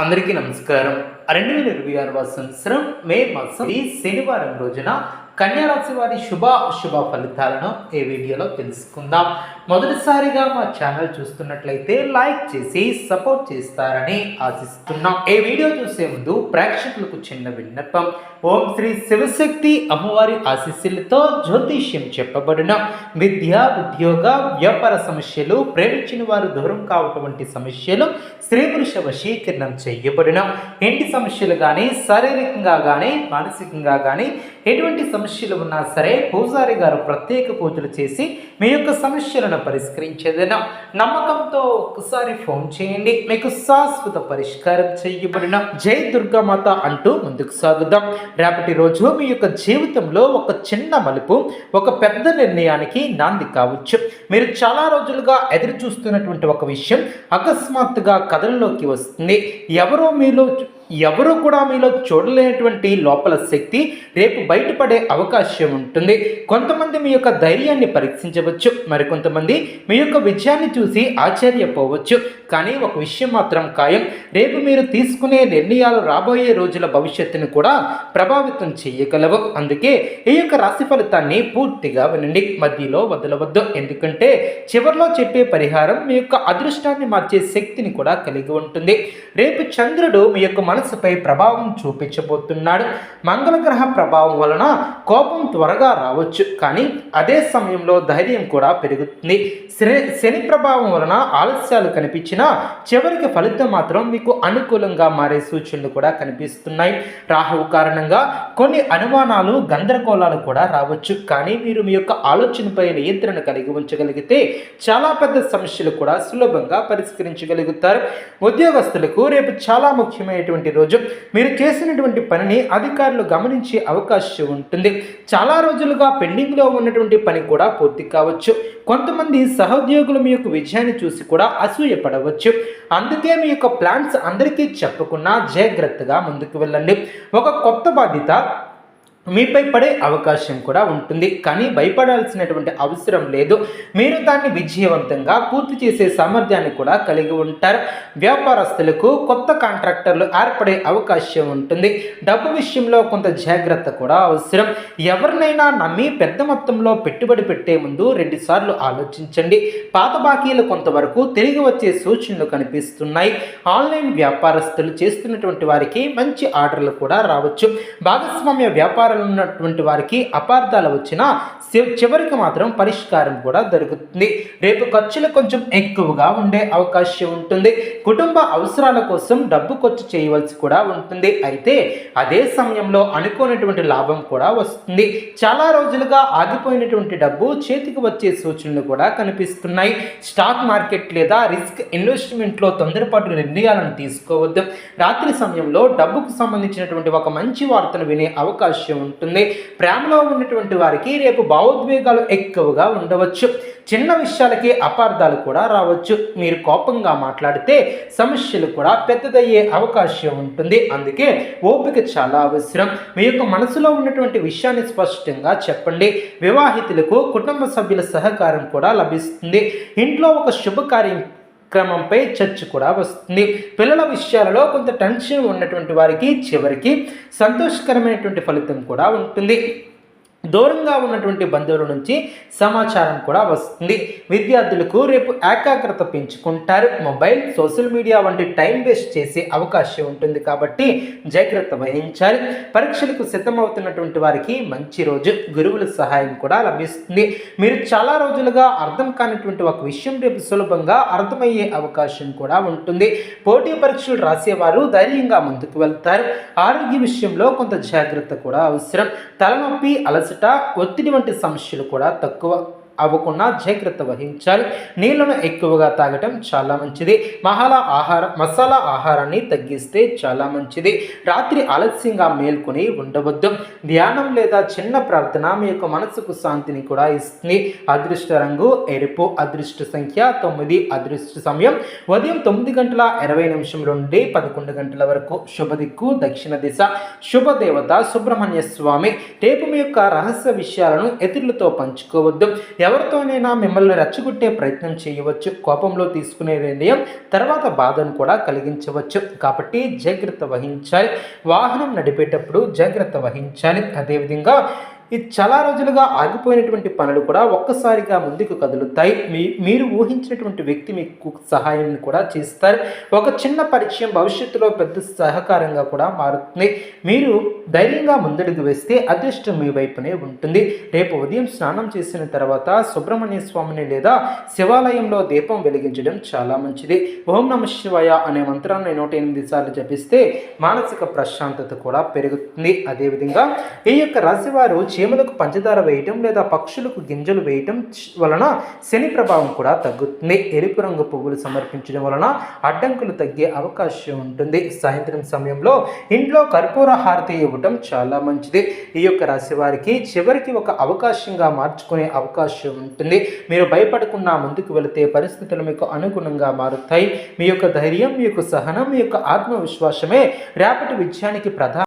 అందరికీ నమస్కారం. 2026 సంవత్సరం మే మాసం ఈ శనివారం రోజున కన్యా రాశి వారి శుభ ఫలితాలను ఈ వీడియోలో తెలుసుకుందాం. మొదటిసారిగా మా ఛానల్ చూస్తున్నట్లయితే లైక్ చేసి సపోర్ట్ చేస్తారని ఆశిస్తున్నాం. ఈ వీడియో చూసే ముందు ప్రేక్షకులకు చిన్న విన్నపం. ఓం శ్రీ శివశక్తి అమ్మవారి ఆశీస్సులతో జ్యోతిష్యం చెప్పబడిన విద్య, ఉద్యోగ, వ్యాపార సమస్యలు, ప్రేమించిన వారు దూరం కావటం వంటి సమస్యలు, స్త్రీ పురుష వశీకరణం చేయబడిన ఇంటి సమస్యలు కానీ, శారీరకంగా కానీ, మానసికంగా కానీ ఎటువంటి సమస్యలు ఉన్నా సరే పూజారి గారు ప్రత్యేక పూజలు చేసి మీ యొక్క సమస్యలను పరిష్కరించేదైనా నమ్మకంతో ఒక్కసారి ఫోన్ చేయండి, మీకు శాశ్వత పరిష్కారం చేయబడిన. జై దుర్గామాత అంటూ ముందుకు సాగుదాం. రేపటి రోజు మీ యొక్క జీవితంలో ఒక చిన్న మలుపు, ఒక పెద్ద నిర్ణయానికి నాంది కావచ్చు. మీరు చాలా రోజులుగా ఎదురు చూస్తున్నటువంటి ఒక విషయం అకస్మాత్తుగా కథనంలోకి వస్తుంది. ఎవరు కూడా మీలో చూడలేనటువంటి లోపల శక్తి రేపు బయటపడే అవకాశం ఉంటుంది. కొంతమంది మీ యొక్క ధైర్యాన్ని పరీక్షించవచ్చు, మరికొంతమంది మీ యొక్క విజయాన్ని చూసి ఆశ్చర్యపోవచ్చు. కానీ ఒక విషయం మాత్రం ఖాయం, రేపు మీరు తీసుకునే నిర్ణయాలు రాబోయే రోజుల భవిష్యత్తును కూడా ప్రభావితం చేయగలవు. అందుకే ఈ యొక్క రాశి ఫలితాన్ని పూర్తిగా వినండి, మధ్యలో వదలవద్దు. ఎందుకంటే చివరిలో చెప్పే పరిహారం మీ యొక్క అదృష్టాన్ని మార్చే శక్తిని కూడా కలిగి ఉంటుంది. రేపు చంద్రుడు మీ యొక్క మనసుపై ప్రభావం చూపించబోతున్నాడు. మంగళగ్రహ ప్రభావం వలన కోపం త్వరగా రావచ్చు, కానీ అదే సమయంలో ధైర్యం కూడా పెరుగుతుంది. శని ప్రభావం వలన ఆలస్యాలు కనిపించినా చివరికి ఫలితం మాత్రం మీకు అనుకూలంగా మారే సూచనలు కూడా కనిపిస్తున్నాయి. రాహువు కారణంగా కొన్ని అనుమానాలు, గందరగోళాలు కూడా రావచ్చు, కానీ మీరు మీ యొక్క ఆలోచనపై నియంత్రణ కలిగి ఉంచగలిగితే చాలా పెద్ద సమస్యలు కూడా సులభంగా పరిష్కరించగలుగుతారు. ఉద్యోగస్తులకు రేపు చాలా ముఖ్యమైనటువంటి రోజు. మీరు చేసినటువంటి పనిని అధికారులు గమనించే అవకాశం ఉంటుంది. చాలా రోజులుగా పెండింగ్లో ఉన్నటువంటి పని కూడా పూర్తి కావచ్చు. కొంతమంది సహోద్యోగులు మీ యొక్క విజయాన్ని చూసి కూడా అసూయపడవచ్చు. అందుకే మీ యొక్క ప్లాన్స్ అందరికీ చెప్పకుండా జాగ్రత్తగా ముందుకు వెళ్ళండి. ఒక కొత్త బాధ్యత మీపై పడే అవకాశం కూడా ఉంటుంది, కానీ భయపడాల్సినటువంటి అవసరం లేదు. మీరు దాన్ని విజయవంతంగా పూర్తి చేసే సామర్థ్యాన్ని కూడా కలిగి ఉంటారు. వ్యాపారస్తులకు కొత్త కాంట్రాక్టర్లు ఏర్పడే అవకాశం ఉంటుంది. డబ్బు విషయంలో కొంత జాగ్రత్త కూడా అవసరం. ఎవరినైనా నమ్మి పెద్ద మొత్తంలో పెట్టుబడి పెట్టే ముందు 2 సార్లు ఆలోచించండి. పాత బాకీలు కొంతవరకు తిరిగి వచ్చే సూచనలు కనిపిస్తున్నాయి. ఆన్లైన్ వ్యాపారస్తులు చేస్తున్నటువంటి వారికి మంచి ఆర్డర్లు కూడా రావచ్చు. భాగస్వామ్య వ్యాపార ఉన్నటువంటి వారికి అపార్థాలు వచ్చినా చివరికి మాత్రం పరిష్కారం కూడా దొరుకుతుంది. రేపు ఖర్చులు కొంచెం ఎక్కువగా ఉండే అవకాశం ఉంటుంది. కుటుంబ అవసరాల కోసం డబ్బు ఖర్చు చేయవలసి కూడా ఉంటుంది. అయితే అదే సమయంలో అనుకోనటువంటి లాభం కూడా వస్తుంది. చాలా రోజులుగా ఆగిపోయినటువంటి డబ్బు చేతికి వచ్చే సూచనలు కూడా కనిపిస్తున్నాయి. స్టాక్ మార్కెట్ లేదా రిస్క్ ఇన్వెస్ట్మెంట్లో తొందరపాటు నిర్ణయాలను తీసుకోవద్దు. రాత్రి సమయంలో డబ్బుకు సంబంధించినటువంటి ఒక మంచి వార్తను వినే అవకాశం ఉంటుంది. ప్రేమలో ఉన్నటువంటి వారికి రేపు భావోద్వేగాలు ఎక్కువగా ఉండవచ్చు. చిన్న విషయాలకి అపార్థాలు కూడా రావచ్చు. మీరు కోపంగా మాట్లాడితే సమస్యలు కూడా పెద్దదయ్యే అవకాశం ఉంటుంది. అందుకే ఓపిక చాలా అవసరం. మీ యొక్క మనసులో ఉన్నటువంటి విషయాన్ని స్పష్టంగా చెప్పండి. వివాహితులకు కుటుంబ సభ్యుల సహకారం కూడా లభిస్తుంది. ఇంట్లో ఒక శుభకార్యం క్రమంపై చర్చ కూడా వస్తుంది. పిల్లల విషయాలలో కొంత టెన్షన్ ఉన్నటువంటి వారికి చివరికి సంతోషకరమైనటువంటి ఫలితం కూడా ఉంటుంది. దూరంగా ఉన్నటువంటి బంధువుల నుంచి సమాచారం కూడా వస్తుంది. విద్యార్థులకు రేపు ఏకాగ్రత పెంచుకుంటారు. మొబైల్, సోషల్ మీడియా వంటి టైం వేస్ట్ చేసే అవకాశం ఉంటుంది, కాబట్టి జాగ్రత్త వహించాలి. పరీక్షలకు సిద్ధమవుతున్నటువంటి వారికి మంచి రోజు. గురువుల సహాయం కూడా లభిస్తుంది. మీరు చాలా రోజులుగా అర్థం కానిటువంటి ఒక విషయం రేపు సులభంగా అర్థమయ్యే అవకాశం కూడా ఉంటుంది. పోటీ పరీక్షలు రాసేవారు ధైర్యంగా ముందుకు వెళ్తారు. ఆరోగ్య విషయంలో కొంత జాగ్రత్త కూడా అవసరం. తలనొప్పి, అలసట, ఒత్తిడి వంటి సమస్యలు కూడా తక్కువ అవ్వకుండా జాగ్రత్త వహించాలి. నీళ్లను ఎక్కువగా తాగటం చాలా మంచిది. మసాలా ఆహారాన్ని తగ్గిస్తే చాలా మంచిది. రాత్రి ఆలస్యంగా మేల్కొని ఉండవద్దు. ధ్యానం లేదా చిన్న ప్రార్థన మీ యొక్క మనసుకు శాంతిని కూడా ఇస్తుంది. అదృష్ట రంగు ఎరుపు, అదృష్ట సంఖ్య 9, అదృష్ట సమయం ఉదయం 9:20 నుండి 11 గంటల వరకు. శుభదిక్కు దక్షిణ దిశ. శుభదేవత సుబ్రహ్మణ్య స్వామి. రేపు మీ యొక్క రహస్య విషయాలను ఇతరులతో పంచుకోవద్దు. ఎవరితోనైనా మిమ్మల్ని రెచ్చగొట్టే ప్రయత్నం చేయవచ్చు. కోపంలో తీసుకునే నిర్ణయం తర్వాత బాధను కూడా కలిగించవచ్చు. కాబట్టి జాగ్రత్త వహించాలి. వాహనం నడిపేటప్పుడు జాగ్రత్త వహించాలి. అదేవిధంగా ఇది చాలా రోజులుగా ఆగిపోయినటువంటి పనులు కూడా ఒక్కసారిగా ముందుకు కదులుతాయి. మీరు ఊహించినటువంటి వ్యక్తి మీకు సహాయం కూడా చేస్తారు. ఒక చిన్న పరిచయం భవిష్యత్తులో పెద్ద సహకారంగా కూడా మారుతుంది. మీరు ధైర్యంగా ముందడుగు వేస్తే అదృష్టం మీ వైపునే ఉంటుంది. రేపు ఉదయం స్నానం చేసిన తర్వాత సుబ్రహ్మణ్య స్వామిని లేదా శివాలయంలో దీపం వెలిగించడం చాలా మంచిది. ఓం నమః శివాయ అనే మంత్రాన్ని 108 సార్లు జపిస్తే మానసిక ప్రశాంతత కూడా పెరుగుతుంది. అదేవిధంగా ఈ యొక్క రాశివారు చీమలకు పంచదార వేయటం లేదా పక్షులకు గింజలు వేయటం వలన శని ప్రభావం కూడా తగ్గుతుంది. ఎరుపు రంగు పువ్వులు సమర్పించడం వలన అడ్డంకులు తగ్గే అవకాశం ఉంటుంది. సాయంత్రం సమయంలో ఇంట్లో కర్పూర హారతి ఇవ్వటం చాలా మంచిది. ఈ యొక్క రాశి వారికి చివరికి ఒక అవకాశంగా మార్చుకునే అవకాశం ఉంటుంది. మీరు భయపడకుండా ముందుకు వెళితే పరిస్థితులు మీకు అనుగుణంగా మారుతాయి. మీ యొక్క ధైర్యం, మీ యొక్క సహనం, మీ యొక్క ఆత్మవిశ్వాసమే రేపటి విజయానికి ప్రధాన